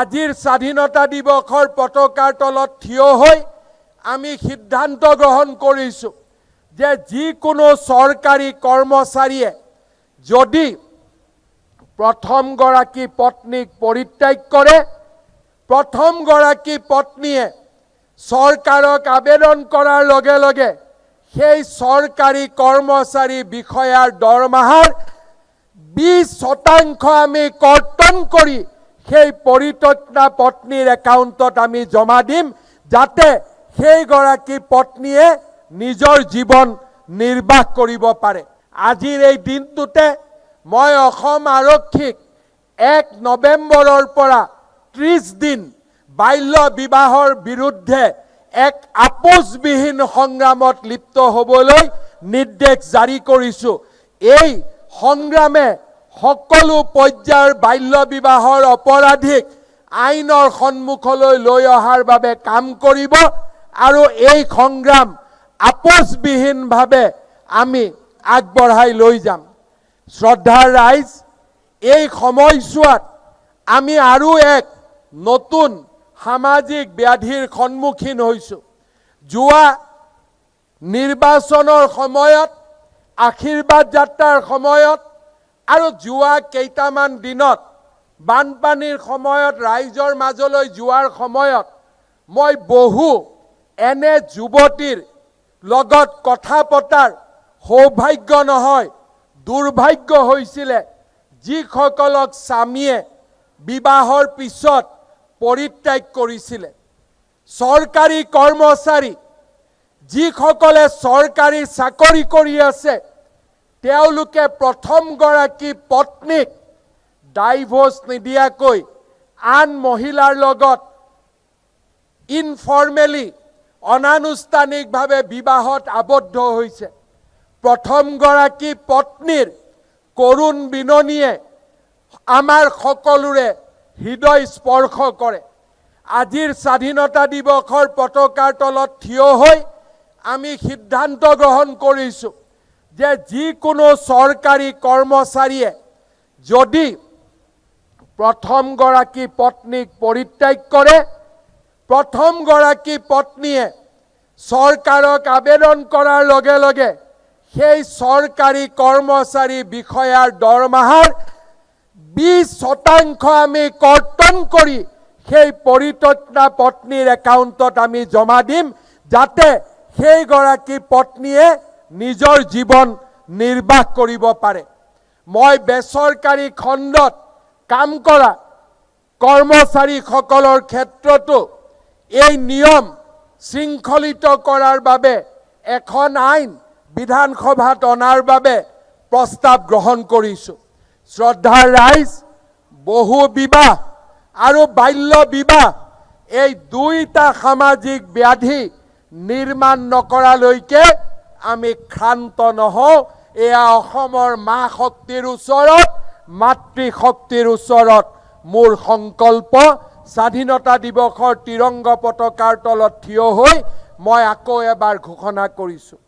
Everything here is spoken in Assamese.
আজিৰ স্বাধীনতা দিৱসৰ পতাকাৰ তলত থিয় হৈ আমি সিদ্ধান্ত গ্ৰহণ কৰিছো যে যিকোনো চৰকাৰী কৰ্মচাৰীয়ে যদি প্ৰথম গৰাকী পত্নীক পৰিত্যাগ কৰে, প্ৰথম গৰাকী পত্নীয়ে চৰকাৰক আবেদন কৰাৰ লগে লগে সেই চৰকাৰী কৰ্মচাৰী বিষয়াৰ দৰমহাৰ 20% আমি কৰ্তন কৰি সেই পৰিত্যক্তা পত্নীৰ একাউণ্টত আমি জমা দিম, যাতে সেই গৰাকী পত্নীয়ে নিজৰ জীৱন নিৰ্বাহ কৰিব পাৰে। আজিৰ এই দিনটোতে মই অসম আৰক্ষীক 1 নৱেম্বৰৰ পৰা 30 দিন বাল্য বিবাহৰ বিৰুদ্ধে এক আপোচবিহীন সংগ্ৰামত লিপ্ত হ'বলৈ নিৰ্দেশ জাৰি কৰিছোঁ। এই সংগ্ৰামে সকলো পৰ্যায়ৰ বাল্য বিবাহৰ অপৰাধীক আইনৰ সন্মুখলৈ লৈ অহাৰ বাবে কাম কৰিব আৰু এই সংগ্ৰাম আপোচবিহীনভাৱে আমি আগবঢ়াই লৈ যাম। শ্ৰদ্ধাৰ ৰাইজ, এই সময়ছোৱাত আমি আৰু এক নতুন সামাজিক ব্যাধিৰ সন্মুখীন হৈছোঁ। যোৱা নিৰ্বাচনৰ সময়ত, আশীৰ্বাদ যাত্ৰাৰ সময়ত আৰু যোৱা কেইটামান দিনত বানপানীৰ সময়ত ৰাইজৰ মাজলৈ যোৱাৰ সময়ত মই বহু এনে যুৱতীৰ লগত কথা পতাৰ সৌভাগ্য নহয় দুৰ্ভাগ্য হৈছিলে, যিসকলক স্বামীয়ে বিবাহৰ পিছত পৰিত্যাগ কৰিছিলে। চৰকাৰী কৰ্মচাৰী যিসকলে চৰকাৰী চাকৰি কৰি আছে, তেওঁলোকে প্ৰথম গৰাকী পত্নীক ডাইভোৰ্চ নিদিয়াকৈ আন মহিলাৰ লগত ইনফৰ্মেলি অনানুষ্ঠানিকভাৱে বিবাহত আবদ্ধ হৈছে। প্ৰথম গৰাকী পত্নীৰ কৰুণ বিননিয়ে আমাৰ সকলোৰে হৃদয় স্পৰ্শ কৰে। আজিৰ স্বাধীনতা দিৱসৰ পতাকাৰ তলত থিয় হৈ আমি সিদ্ধান্ত গ্ৰহণ কৰিছোঁ যে যিকোনো চৰকাৰী কৰ্মচাৰীয়ে যদি প্ৰথম গৰাকী পত্নীক পৰিত্যাগ কৰে, প্ৰথম গৰাকী পত্নীয়ে চৰকাৰক আবেদন কৰাৰ লগে লগে সেই চৰকাৰী কৰ্মচাৰী বিষয়াৰ দৰমহাৰ 20% আমি কৰ্তন কৰি সেই পৰিত্যক্তা পত্নীৰ একাউণ্টত আমি জমা দিম, যাতে সেই গৰাকী পত্নীয়ে নিজৰ জীৱন নিৰ্বাহ কৰিব পাৰে। মই বেচৰকাৰী খণ্ডত কাম কৰা কৰ্মচাৰীসকলৰ ক্ষেত্ৰতো এই নিয়ম শৃংখলিত কৰাৰ বাবে এখন আইন বিধানসভাত অনাৰ বাবে প্ৰস্তাৱ গ্ৰহণ কৰিছোঁ। শ্ৰদ্ধাৰ ৰাইজ, বহু বিবাহ আৰু বাল্য বিবাহ এই দুইটা সামাজিক ব্যাধি নিৰ্মাণ নকৰালৈকে আমি ক্ষান্ত নহওঁ। এয়া অসমৰ মা শক্তিৰ ওচৰত, মাতৃশক্তিৰ ওচৰত মোৰ সংকল্প। স্বাধীনতা দিৱসৰ তিৰংগ পতাকাৰ তলত থিয় হৈ মই আকৌ এবাৰ ঘোষণা কৰিছোঁ।